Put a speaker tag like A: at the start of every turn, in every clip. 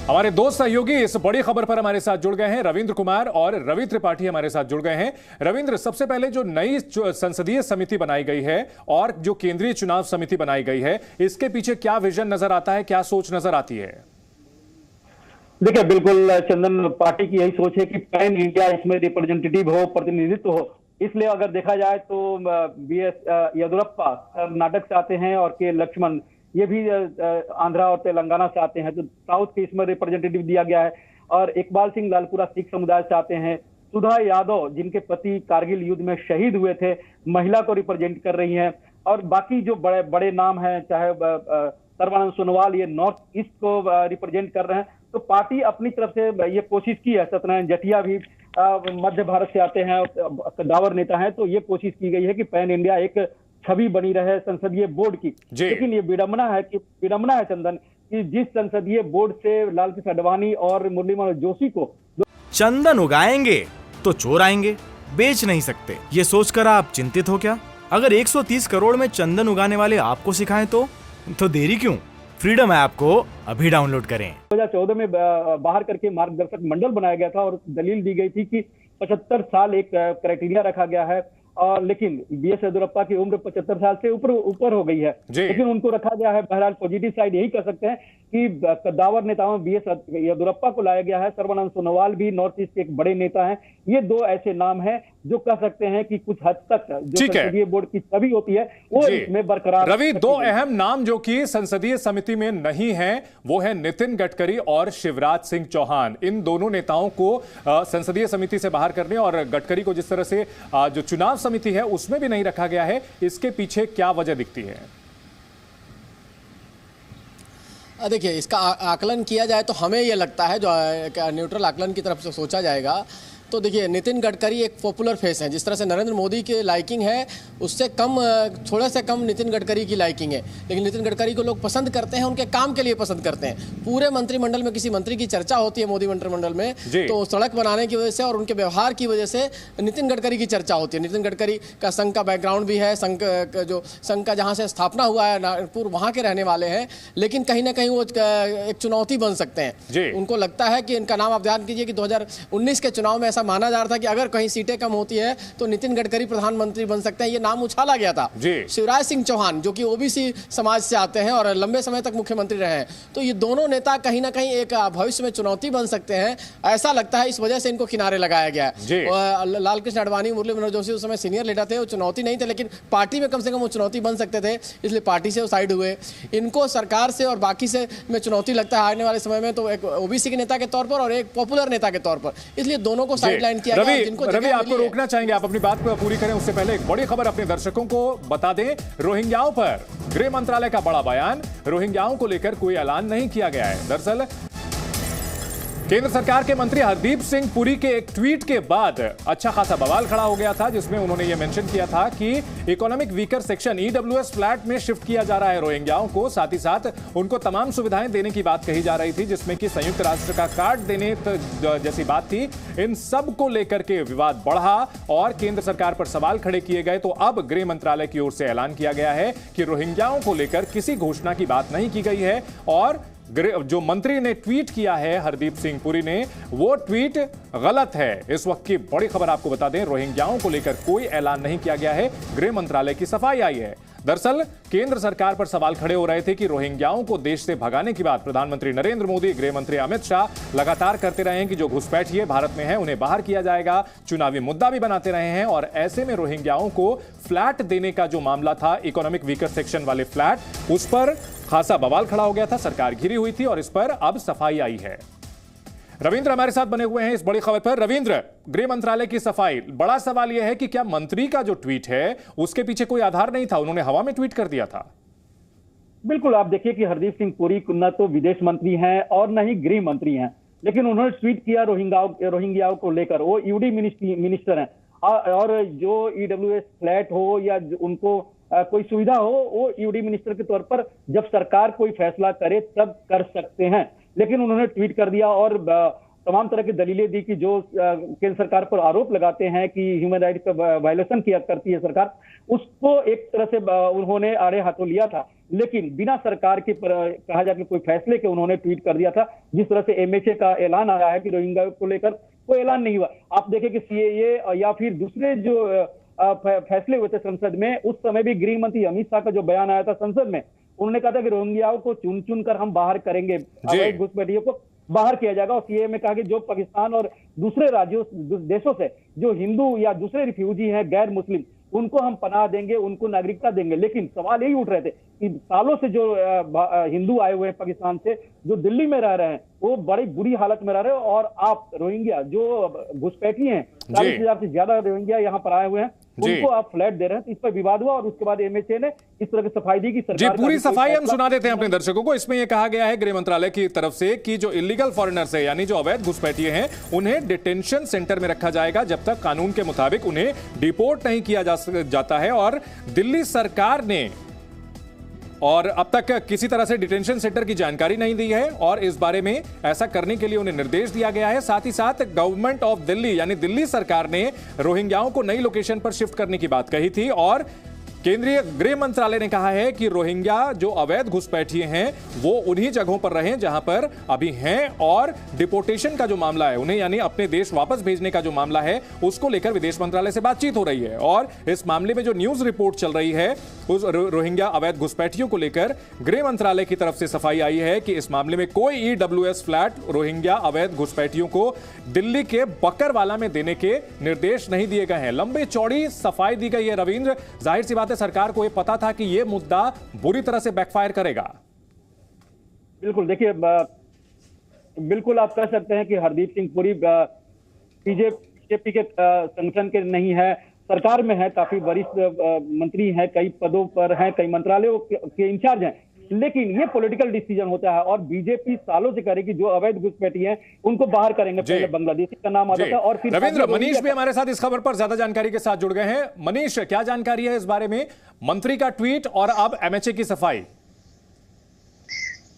A: हमारे दो सहयोगी इस बड़ी खबर पर हमारे साथ जुड़ गए हैं। रविंद्र कुमार और रवि त्रिपाठी हमारे साथ जुड़ गए हैं। रविंद्र, सबसे पहले जो नई संसदीय समिति बनाई गई है और जो केंद्रीय चुनाव समिति बनाई गई है, इसके पीछे क्या विजन नजर आता है, क्या सोच नजर आती है?
B: देखिए, बिल्कुल चंदन, पार्टी की यही सोच है कि पैन इंडिया इसमें रिप्रेजेंटेटिव हो, प्रतिनिधित्व हो। इसलिए अगर देखा जाए तो बीएस येदियुरप्पा कर्नाटक से आते हैं और के लक्ष्मण ये भी आंध्रा और तेलंगाना से आते हैं, तो साउथ के इसमें रिप्रेजेंटेटिव दिया गया है। और इकबाल सिंह लालपुरा सिख समुदाय से आते हैं। सुधा यादव, जिनके पति कारगिल युद्ध में शहीद हुए थे, महिला को रिप्रेजेंट कर रही हैं। और बाकी जो बड़े बड़े नाम हैं, चाहे सर्बानंद सोनोवाल, ये नॉर्थ ईस्ट को रिप्रेजेंट कर रहे हैं। तो पार्टी अपनी तरफ से ये कोशिश की है। सत्यनारायण जटिया भी मध्य भारत से आते हैं, कद्दावर नेता हैं। तो ये कोशिश की गई है कि पैन इंडिया एक छवि बनी रहे संसदीय बोर्ड की। लेकिन ये विडंबना है चंदन, कि जिस संसदीय बोर्ड से लालकृष्ण आडवाणी और मुरली मनोहर जोशी को
C: चंदन उगाएंगे तो चोर आएंगे, बेच नहीं सकते, ये सोचकर आप चिंतित हो क्या? अगर 130 करोड़ में चंदन उगाने वाले आपको सिखाएं तो देरी क्यों? फ्रीडम ऐप को अभी डाउनलोड करें।
B: 2014 में बाहर करके मार्गदर्शक मंडल बनाया गया था और दलील दी गई थी कि 75 साल एक क्राइटेरिया रखा गया है। और लेकिन बीएस येदियुरप्पा की उम्र 75 साल से ऊपर हो गई है, लेकिन उनको रखा गया है। बहरहाल पॉजिटिव साइड यही कर सकते हैं कि कद्दावर नेताओं बीएस येदियुरप्पा को लाया गया है। सर्बानंद सोनोवाल भी नॉर्थ ईस्ट के एक बड़े नेता हैं। ये दो ऐसे नाम हैं जो कह सकते हैं कि कुछ हद तक जो संसदीय बोर्ड की छवि होती है वो इसमें बरकरार।
A: रवि, दो अहम नाम जो कि संसदीय समिति में नहीं है, वो है नितिन गडकरी और शिवराज सिंह चौहान। इन दोनों नेताओं को संसदीय समिति से बाहर करने और गडकरी को जिस तरह से जो चुनाव समिति है उसमें भी नहीं रखा गया है, इसके पीछे क्या वजह दिखती है?
D: देखिए, इसका आकलन किया जाए तो हमें यह लगता है, जो न्यूट्रल आकलन की तरफ से सोचा जाएगा, तो देखिए नितिन गडकरी एक पॉपुलर फेस है। जिस तरह से नरेंद्र मोदी की लाइकिंग है, उससे कम, थोड़ा से कम नितिन गडकरी की लाइकिंग है। लेकिन नितिन गडकरी को लोग पसंद करते हैं, उनके काम के लिए पसंद करते हैं। पूरे मंत्रिमंडल में किसी मंत्री की चर्चा होती है मोदी मंत्रिमंडल में, तो सड़क बनाने की वजह से और उनके व्यवहार की वजह से नितिन गडकरी की चर्चा होती है। नितिन गडकरी का संघ का बैकग्राउंड भी है, संघ का जहाँ से स्थापना हुआ है नागपुर, वहाँ के रहने वाले हैं। लेकिन कहीं ना कहीं वो एक चुनौती बन सकते हैं। उनको लगता है कि इनका नाम, आप ध्यान कीजिए कि 2019 के चुनाव में ऐसा माना जा रहा था कि अगर कहीं सीटें कम होती है तो नितिन गडकरी प्रधानमंत्री बन सकते हैं। ये नाम उछाला गया था। शिवराज सिंह चौहान, जो कि ओबीसी समाज से आते हैं और लंबे समय तक मुख्यमंत्री रहे हैं, तो ये दोनों नेता कहीं ना कहीं एक भविष्य में चुनौती बन सकते हैं, ऐसा लगता है। इस वजह से इनको किनारे लगाया गया है। लालकृष्ण आडवाणी, मुरली मनोहर जोशी उस समय सीनियर लीडर थे, वो चुनौती नहीं थे, लेकिन पार्टी में कम से कम वो चुनौती बन सकते थे, इसलिए पार्टी से वो साइड हुए। इनको सरकार से और बाकी से में चुनौती लगता है आने वाले समय में, तो एक ओबीसी के नेता के तौर पर और एक पॉपुलर नेता के तौर पर, इसलिए दोनों को साइडलाइन किया गया।
A: रवि, आपको रोकना चाहेंगे, आप अपनी बात को पूरी करें उससे पहले एक बड़ी खबर अपने दर्शकों को बता दें। रोहिंग्याओं पर गृह मंत्रालय का बड़ा बयान। रोहिंग्याओं को लेकर कोई ऐलान नहीं किया गया है। दरअसल केंद्र सरकार के मंत्री हरदीप सिंह पुरी के एक ट्वीट के बाद अच्छा खासा बवाल खड़ा हो गया था, जिसमें उन्होंने यह मेंशन किया था कि economic weaker section EWS flat में शिफ्ट किया जा रहा है रोहिंग्याओं को। साथ ही साथ उनको तमाम सुविधाएं देने की बात कही जा रही थी, जिसमें कि संयुक्त राष्ट्र का कार्ड देने जैसी बात थी। इन सब को लेकर के विवाद बढ़ा और केंद्र सरकार पर सवाल खड़े किए गए। तो अब गृह मंत्रालय की ओर से ऐलान किया गया है कि रोहिंग्याओं को लेकर किसी घोषणा की बात नहीं की गई है। और जो मंत्री ने ट्वीट किया है हरदीप सिंह पुरी ने, वो ट्वीट गलत है। इस वक्त की बड़ी खबर आपको बता दें, रोहिंग्याओं को लेकर कोई ऐलान नहीं किया गया है, गृह मंत्रालय की सफाई आई है। दरअसल केंद्र सरकार पर सवाल खड़े हो रहे थे कि रोहिंग्याओं को देश से भगाने की बात प्रधानमंत्री नरेंद्र मोदी, गृह मंत्री अमित शाह लगातार करते रहे हैं कि जो घुसपैठिए भारत में हैं उन्हें बाहर किया जाएगा, चुनावी मुद्दा भी बनाते रहे हैं। और ऐसे में रोहिंग्याओं को फ्लैट देने का जो मामला था, इकोनॉमिक वीकर सेक्शन वाले फ्लैट, उस पर खासा बवाल खड़ा हो गया था, सरकार घिरी हुई थी और इस पर अब सफाई आई है। रविंद्र हमारे साथ बने हुए हैं इस बड़ी खबर पर। रविंद्र, गृह मंत्रालय की सफाई, बड़ा सवाल यह है कि क्या मंत्री का जो ट्वीट है उसके पीछे कोई आधार नहीं था, उन्होंने हवा में ट्वीट कर दिया था?
B: बिल्कुल, आप देखिए कि हरदीप सिंह पुरी न तो विदेश मंत्री हैं और न ही गृह मंत्री हैं, लेकिन उन्होंने ट्वीट किया रोहिंग्याओं को लेकर। वो यूडी मिनिस्टर हैं और जो ईडब्ल्यूएस फ्लैट हो या उनको कोई सुविधा हो, वो यूडी मिनिस्टर के तौर पर जब सरकार कोई फैसला करे तब कर सकते हैं। लेकिन उन्होंने ट्वीट कर दिया और तमाम तरह की दलीलें दी कि जो केंद्र सरकार पर आरोप लगाते हैं कि ह्यूमन राइट का वायलेशन किया करती है सरकार, उसको एक तरह से उन्होंने आड़े हाथों लिया था। लेकिन बिना सरकार के कहा जाए कि कोई फैसले के उन्होंने ट्वीट कर दिया था। जिस तरह से एमएचए का ऐलान आया है कि रोहिंग्या को लेकर कोई ऐलान नहीं हुआ। आप देखें कि सीएए या फिर दूसरे जो फैसले हुए थे संसद में, उस समय भी गृह मंत्री अमित शाह का जो बयान आया था संसद में, उन्होंने कहा था कि रोहिंग्याओं को चुन चुन कर हम बाहर करेंगे, अवैध घुसपैठियों को बाहर किया जाएगा। और सीएए में कहा कि जो पाकिस्तान और दूसरे राज्यों देशों से जो हिंदू या दूसरे रिफ्यूजी हैं, गैर मुस्लिम, उनको हम पनाह देंगे, उनको नागरिकता देंगे। लेकिन सवाल यही उठ रहे थे कि सालों से जो हिंदू आए हुए हैं पाकिस्तान से, जो दिल्ली में रह रहे हैं, वो बड़ी बुरी हालत में रह रहे हैं। और आप रोहिंग्या जो घुसपैठी हैं, 40,000 से ज्यादा रोहिंग्या यहाँ पर आए हुए हैं, उनको आप फ्लैट दे रहे हैं। तो इस पर विवाद हुआ और उसके बाद एमएचए ने इस तरह की सफाई दी कि सरकार
A: पूरी सफाई हम सुना देते हैं अपने दर्शकों को। इसमें यह कहा गया है गृह मंत्रालय की तरफ से कि जो इलीगल फॉरेनर्स है, यानी जो अवैध घुसपैठिए हैं, उन्हें डिटेंशन सेंटर में रखा जाएगा जब तक कानून के मुताबिक उन्हें डिपोर्ट नहीं किया जाता है। और दिल्ली सरकार ने और अब तक किसी तरह से डिटेंशन सेंटर की जानकारी नहीं दी है और इस बारे में ऐसा करने के लिए उन्हें निर्देश दिया गया है। साथ ही साथ गवर्नमेंट ऑफ दिल्ली यानी दिल्ली सरकार ने रोहिंग्याओं को नई लोकेशन पर शिफ्ट करने की बात कही थी और केंद्रीय गृह मंत्रालय ने कहा है कि रोहिंग्या जो अवैध घुसपैठिए हैं वो उन्हीं जगहों पर रहें जहां पर अभी हैं और डिपोर्टेशन का जो मामला है, उन्हें यानी अपने देश वापस भेजने का जो मामला है, उसको लेकर विदेश मंत्रालय से बातचीत हो रही है। और इस मामले में जो न्यूज रिपोर्ट चल रही है उस रोहिंग्या अवैध घुसपैठियों को लेकर गृह मंत्रालय की तरफ से सफाई आई है कि इस मामले में कोई ईडब्ल्यूएस फ्लैट रोहिंग्या अवैध घुसपैठियों को दिल्ली के बकरवाला में देने के निर्देश नहीं दिए गए हैं। लंबी चौड़ी सफाई दी गई है रविंद्र। जाहिर सी बात है सरकार को यह पता था कि यह मुद्दा बुरी तरह से बैकफायर करेगा।
B: बिल्कुल, देखिए बिल्कुल आप कह सकते हैं कि हरदीप सिंह पुरी बीजेपी के संगठन के नहीं है, सरकार में है, काफी वरिष्ठ मंत्री हैं, कई पदों पर हैं, कई मंत्रालयों के इंचार्ज हैं। लेकिन ये पॉलिटिकल डिसीजन होता है और बीजेपी सालों से करेगी जो अवैध घुसपैठी हैं उनको बाहर करेंगे। पहले बांग्लादेशी का नाम आता था और फिर
A: रविंद्र, मनीष भी हमारे साथ इस खबर पर ज्यादा जानकारी के साथ जुड़ गए हैं। मनीष, क्या जानकारी है इस बारे में? मंत्री का ट्वीट और अब एमएचए की सफाई।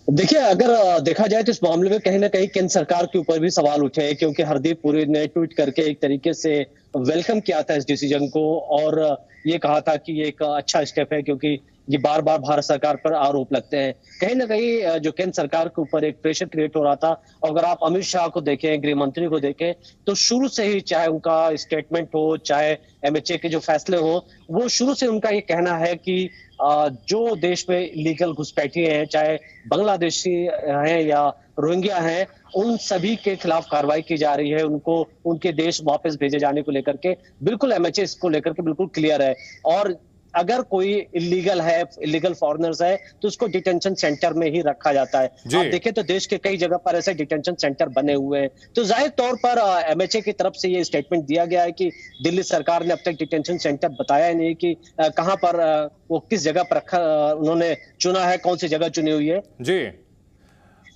E: देखिए, अगर देखा जाए तो इस मामले में कहीं ना कहीं केंद्र सरकार के ऊपर भी सवाल उठे हैं, क्योंकि हरदीप पुरी ने ट्वीट करके एक तरीके से वेलकम किया था इस डिसीजन को और ये कहा था कि ये एक अच्छा स्टेप है, क्योंकि ये बार बार भारत सरकार पर आरोप लगते हैं। कहीं ना कहीं जो केंद्र सरकार के ऊपर एक प्रेशर क्रिएट हो रहा था। अगर आप अमित शाह को देखें, गृह मंत्री को देखें, तो शुरू से ही चाहे उनका स्टेटमेंट हो, चाहे एमएचए के जो फैसले हो, वो शुरू से उनका ये कहना है कि जो देश में लीगल घुसपैठिए हैं, चाहे बांग्लादेशी हैं या रोहिंग्या हैं, उन सभी के खिलाफ कार्रवाई की जा रही है। उनको उनके देश वापस भेजे जाने को लेकर के बिल्कुल एमएचए इसको लेकर के बिल्कुल क्लियर है। और अगर कोई इलीगल है, इलीगल फॉरेनर्स है, तो उसको डिटेंशन सेंटर में ही रखा जाता है। आप देखें तो देश के कई जगह पर ऐसे डिटेंशन सेंटर बने हुए हैं। तो जाहिर तौर पर एमएचए की तरफ से ये स्टेटमेंट दिया गया है कि दिल्ली सरकार ने अब तक डिटेंशन सेंटर बताया नहीं कि कहां पर वो किस जगह पर रखा, उन्होंने चुना है, कौन सी जगह चुनी हुई है
A: जी।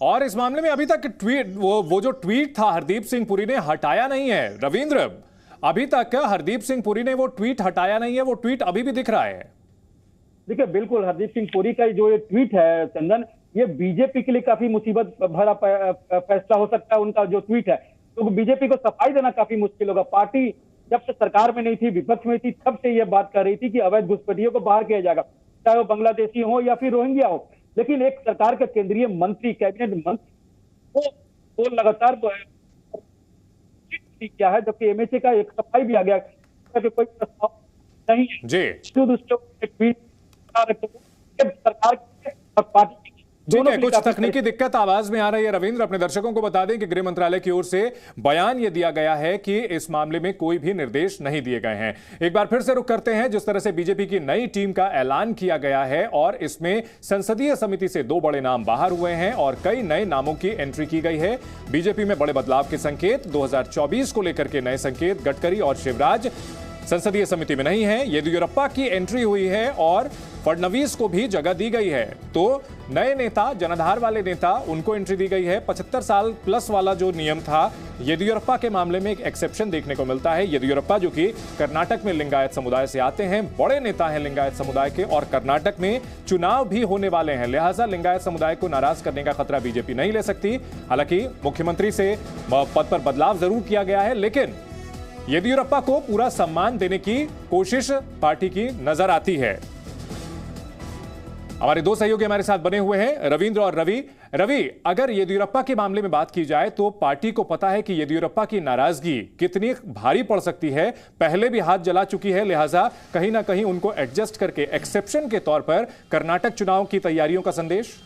A: और इस मामले में अभी तक ट्वीट वो जो ट्वीट था हरदीप सिंह पुरी ने हटाया नहीं है रविंद्र। अभी तक हरदीप सिंह पुरी ने वो ट्वीट हटाया नहीं है, वो ट्वीट अभी भी दिख रहा है।
B: देखिए, बिल्कुल हरदीप सिंह पुरी का जो ये ट्वीट है चंदन, ये बीजेपी के लिए काफी मुसीबत भरा फैसला हो सकता है। उनका जो ट्वीट है तो बीजेपी को सफाई देना काफी मुश्किल होगा। पार्टी जब से सरकार में नहीं थी, विपक्ष में थी, तब से ये बात कर रही थी कि अवैध घुसपैठियों को बाहर किया जाएगा, चाहे वो बांग्लादेशी हो या फिर रोहिंग्या हो। लेकिन एक सरकार का केंद्रीय मंत्री, कैबिनेट मंत्री, वो लगातार क्या है, जबकि एमएचए का एक सफाई भी आ गया कि कोई प्रस्ताव नहीं है जी। सरकार और पार्टी
A: ठीक है, कुछ तकनीकी दिक्कत आवाज में आ रही है रविंद्र। अपने दर्शकों को बता दें कि गृह मंत्रालय की ओर से बयान यह दिया गया है कि इस मामले में कोई भी निर्देश नहीं दिए गए हैं। एक बार फिर से रुख करते हैं। जिस तरह से बीजेपी की नई टीम का ऐलान किया गया है और इसमें संसदीय समिति से 2 बड़े नाम बाहर हुए हैं और कई नए नामों की एंट्री की गई है। बीजेपी में बड़े बदलाव के संकेत, 2024 को लेकर के नए संकेत, गडकरी और शिवराज संसदीय समिति में नहीं है। येदियुरप्पा की एंट्री हुई है और फडणवीस को भी जगह दी गई है। तो नए नेता, जनाधार वाले नेता, उनको एंट्री दी गई है। 75 साल प्लस वाला जो नियम था, येदियुरप्पा के मामले में एक एक्सेप्शन देखने को मिलता है। येदियुरप्पा जो कि कर्नाटक में लिंगायत समुदाय से आते हैं, बड़े नेता हैं लिंगायत समुदाय के, और कर्नाटक में चुनाव भी होने वाले हैं, लिहाजा लिंगायत समुदाय को नाराज करने का खतरा बीजेपी नहीं ले सकती। हालांकि मुख्यमंत्री से पद पर बदलाव जरूर किया गया है, लेकिन येदियुरप्पा को पूरा सम्मान देने की कोशिश पार्टी की नजर आती है। हमारे दो सहयोगी हमारे साथ बने हुए हैं, रविंद्र और रवि। रवि, अगर येदियुरप्पा के मामले में बात की जाए तो पार्टी को पता है कि येदियुरप्पा की नाराजगी कितनी भारी पड़ सकती है, पहले भी हाथ जला चुकी है, लिहाजा कहीं ना कहीं उनको एडजस्ट करके एक्सेप्शन के तौर पर कर्नाटक चुनाव की तैयारियों का संदेश।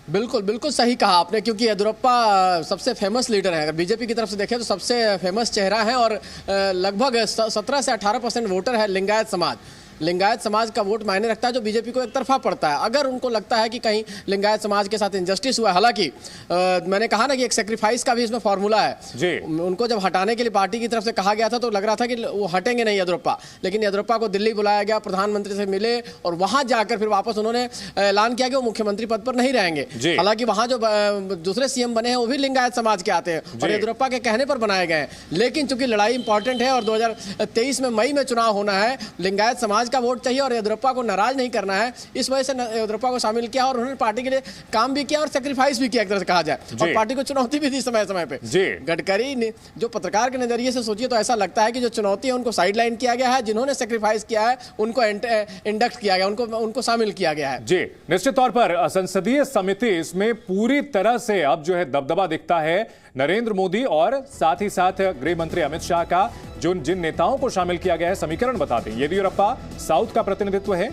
D: बिल्कुल बिल्कुल सही कहा आपने, क्योंकि येदियुरप्पा सबसे फेमस लीडर है। अगर बीजेपी की तरफ से देखें तो सबसे फेमस चेहरा है और लगभग 17 से 18% वोटर है लिंगायत समाज। लिंगायत समाज का वोट मायने रखता है, जो बीजेपी को एक तरफा पड़ता है। अगर उनको लगता है कि कहीं लिंगायत समाज के साथ इंजस्टिस हुआ है, हालांकि मैंने कहा ना कि एक सेक्रीफाइस का भी इसमें फॉर्मूला है जी। उनको जब हटाने के लिए पार्टी की तरफ से कहा गया था तो लग रहा था कि वो हटेंगे नहीं येदियुरप्पा, लेकिन येदियुरप्पा को दिल्ली बुलाया गया, प्रधानमंत्री से मिले और वहां जाकर फिर वापस उन्होंने ऐलान किया कि वो मुख्यमंत्री पद पर नहीं रहेंगे। हालांकि वहां जो दूसरे सीएम बने हैं वो भी लिंगायत समाज के आते हैं और येदियुरप्पा के कहने पर बनाए गए हैं। लेकिन चूंकि लड़ाई इंपॉर्टेंट है और 2023 में मई में चुनाव होना है, लिंगायत समाज का वोट चाहिए और येदियुरप्पा को नाराज नहीं करना है, इस वजह से येदियुरप्पा को शामिल किया और उन्होंने पार्टी के लिए काम भी किया और सेक्रीफाइस भी किया एक तरह से कहा जाए, और पार्टी को चुनौती भी दी समय समय पे। गडकरी ने जो पत्रकार के नजरिए से सोचिए तो ऐसा लगता है कि जो चुनौती है उनको साइडलाइन किया गया है, जिन्होंने सेक्रीफाइस किया है उनको इंडक्ट किया गया, उनको शामिल किया गया है। जी,
A: निश्चित तौर पर संसदीय समिति इसमें पूरी तरह से अब जो है दबदबा दिखता है नरेंद्र मोदी और साथ ही साथ गृह मंत्री अमित शाह का। जिन नेताओं को शामिल किया गया है, समीकरण बता दें। येदियुरप्पा साउथ का प्रतिनिधित्व है,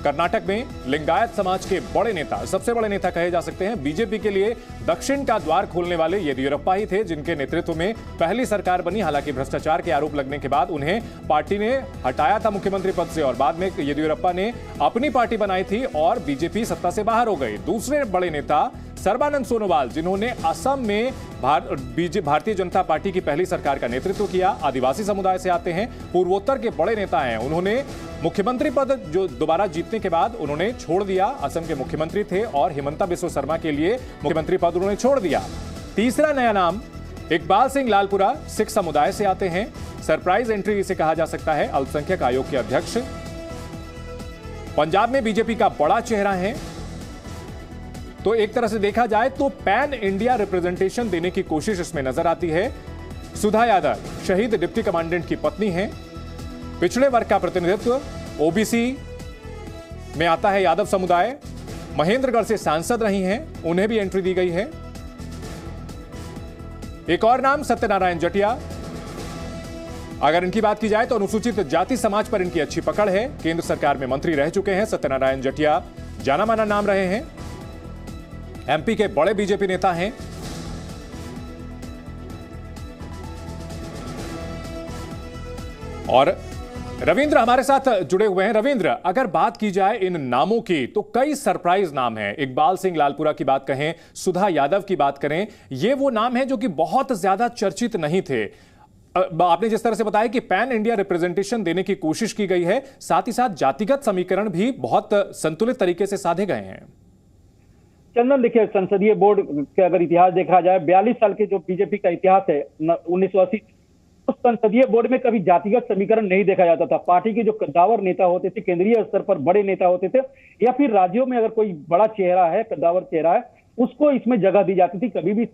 A: कर्नाटक में लिंगायत समाज के बड़े नेता, सबसे बड़े नेता कहे जा सकते हैं। बीजेपी के लिए दक्षिण का द्वार खोलने वाले येदियुरप्पा ही थे, जिनके नेतृत्व में पहली सरकार बनी। हालांकि भ्रष्टाचार के आरोप लगने के बाद उन्हें पार्टी ने हटाया था मुख्यमंत्री पद से और बाद में येदियुरप्पा ने अपनी पार्टी बनाई थी और बीजेपी सत्ता से बाहर हो गई। दूसरे बड़े नेता सर्बानंद सोनोवाल, जिन्होंने असम में भारतीय जनता पार्टी की पहली सरकार का नेतृत्व किया, आदिवासी समुदाय से आते हैं, पूर्वोत्तर के बड़े नेता हैं। उन्होंने मुख्यमंत्री पद जो दोबारा जीतने के बाद उन्होंने छोड़ दिया, असम के मुख्यमंत्री थे और हिमंता बिस्वा शर्मा के लिए मुख्यमंत्री पद उन्होंने छोड़ दिया। तीसरा नया नाम इकबाल सिंह लालपुरा, सिख समुदाय से आते हैं, सरप्राइज एंट्री इसे कहा जा सकता है, अल्पसंख्यक आयोग के अध्यक्ष, पंजाब में बीजेपी का बड़ा चेहरा है। तो एक तरह से देखा जाए तो पैन इंडिया रिप्रेजेंटेशन देने की कोशिश इसमें नजर आती है। सुधा यादव शहीद डिप्टी कमांडेंट की पत्नी है, पिछड़े वर्ग का प्रतिनिधित्व, ओबीसी में आता है यादव समुदाय, महेंद्रगढ़ से सांसद रही हैं, उन्हें भी एंट्री दी गई है। एक और नाम सत्यनारायण जटिया, अगर इनकी बात की जाए तो अनुसूचित जाति समाज पर इनकी अच्छी पकड़ है, केंद्र सरकार में मंत्री रह चुके हैं। सत्यनारायण जटिया जाना माना नाम रहे हैं, एमपी के बड़े बीजेपी नेता हैं। और रविंद्र हमारे साथ जुड़े हुए हैं। रविंद्र, अगर बात की जाए इन नामों की तो कई सरप्राइज नाम हैं। इकबाल सिंह लालपुरा की बात कहें, सुधा यादव की बात करें, ये वो नाम हैं जो कि बहुत ज्यादा चर्चित नहीं थे। आपने जिस तरह से बताया कि पैन इंडिया रिप्रेजेंटेशन देने की कोशिश की गई है, साथ ही साथ जातिगत समीकरण भी बहुत संतुलित तरीके से साधे गए हैं।
B: चंदन, देखिए, संसदीय बोर्ड का अगर इतिहास देखा जाए, 42 साल के जो बीजेपी का इतिहास है 1980, उस संसदीय बोर्ड में कभी जातिगत समीकरण नहीं देखा जाता था। पार्टी के जो कद्दावर नेता होते थे, केंद्रीय स्तर पर बड़े नेता होते थे, या फिर राज्यों में अगर कोई बड़ा चेहरा है, कद्दावर चेहरा है, उसको इसमें जगह दी जाती थी। कभी भी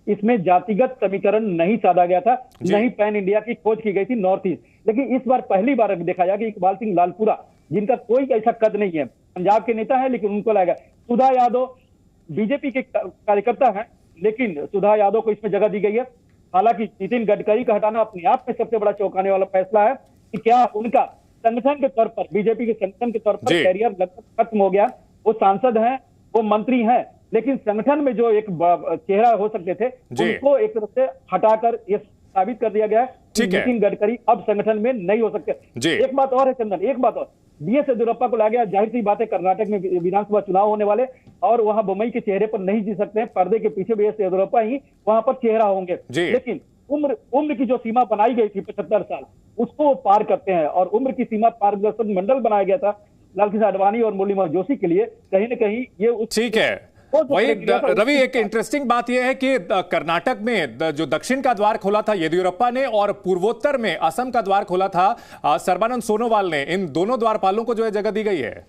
B: इसमें जातिगत समीकरण नहीं साधा गया था, नहीं पैन इंडिया की खोज की गई थी नॉर्थ ईस्ट। लेकिन इस बार पहली बार देखा जाए कि इकबाल सिंह लालपुरा, जिनका कोई ऐसा कद नहीं है, पंजाब के नेता है लेकिन उनको लगा, सुधा यादव बीजेपी के कार्यकर्ता हैं, लेकिन सुधा यादव को इसमें जगह दी गई है। हालांकि नितिन गडकरी का हटाना अपने आप में सबसे बड़ा चौंकाने वाला फैसला है कि क्या उनका संगठन के तौर पर, बीजेपी के संगठन के तौर पर कैरियर लगभग खत्म हो गया। वो सांसद हैं, वो मंत्री हैं, लेकिन संगठन में जो एक चेहरा हो सकते थे उनको एक तरफ से हटाकर ये साबित कर दिया गया है कि नितिन गडकरी अब संगठन में नहीं हो सकते। एक बात और है चंदन, एक बात और, बीएस येदियुरप्पा को लाया गया, जाहिर सी बात है कर्नाटक में विधानसभा चुनाव होने वाले और वहां बम्बई के चेहरे पर नहीं जीत सकते हैं, पर्दे के पीछे बीएस येदियुरप्पा ही वहां पर चेहरा होंगे। लेकिन उम्र की जो सीमा बनाई गई थी 75 साल, उसको वो पार करते हैं। और उम्र की सीमा पारदर्शन मंडल बनाया गया था लाल कृष्ण आडवाणी और मुरली मनोहर जोशी के लिए, कहीं ना कहीं ये उस
A: ठीक है। वही रवि, एक इंटरेस्टिंग बात यह है कि कर्नाटक में जो दक्षिण का द्वार खोला था येदियुरप्पा ने, और पूर्वोत्तर में असम का द्वार खोला था सर्बानंद सोनोवाल ने। इन दोनों द्वारपालों को जो है जगह दी गई है।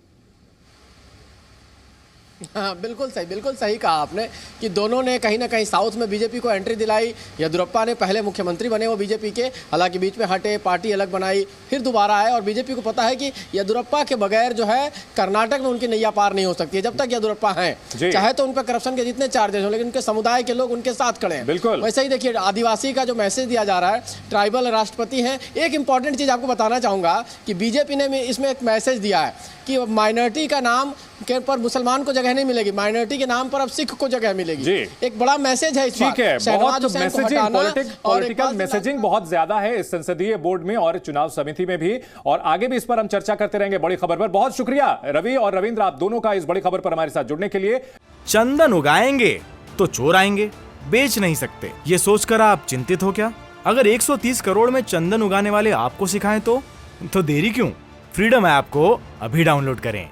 D: हाँ, बिल्कुल सही कहा आपने कि दोनों ने कहीं ना कहीं साउथ में बीजेपी को एंट्री दिलाई। येदियुरप्पा ने पहले मुख्यमंत्री बने वो बीजेपी के, हालांकि बीच में हटे, पार्टी अलग बनाई, फिर दोबारा आए। और बीजेपी को पता है कि येदियुरप्पा के बगैर जो है कर्नाटक में उनकी नैया पार नहीं हो सकती है जब तक येदियुरप्पा हैं। चाहे तो उन पर करप्शन के जितने चार्जेस हो, लेकिन उनके समुदाय के लोग उनके साथ खड़े हैं।
A: बिल्कुल
D: वैसे ही देखिए आदिवासी का जो मैसेज दिया जा रहा है, ट्राइबल राष्ट्रपति हैं। एक इंपॉर्टेंट चीज आपको बताना चाहूंगा कि बीजेपी ने इसमें एक मैसेज दिया है कि माइनॉरिटी का नाम के पर मुसलमान को जगह नहीं मिलेगी, माइनॉरिटी के नाम पर अब सिख को जगह मिलेगी। एक बड़ा मैसेज है इस बार।
A: ठीक है, बहुत मैसेजिंग, पॉलिटिकल मैसेजिंग बहुत ज्यादा है इस संसदीय बोर्ड में और चुनाव समिति में भी, और आगे भी इस पर हम चर्चा करते रहेंगे बड़ी खबर पर। बहुत शुक्रिया रवि और रविंद्र, आप दोनों का इस बड़ी खबर पर हमारे साथ जुड़ने के लिए।
C: चंदन उगाएंगे तो चोर आएंगे, बेच नहीं सकते, ये सोचकर आप चिंतित हो क्या? अगर 130 करोड़ में चंदन उगाने वाले आपको सिखाएं तो देरी क्यों? फ्रीडम ऐप को अभी डाउनलोड करें।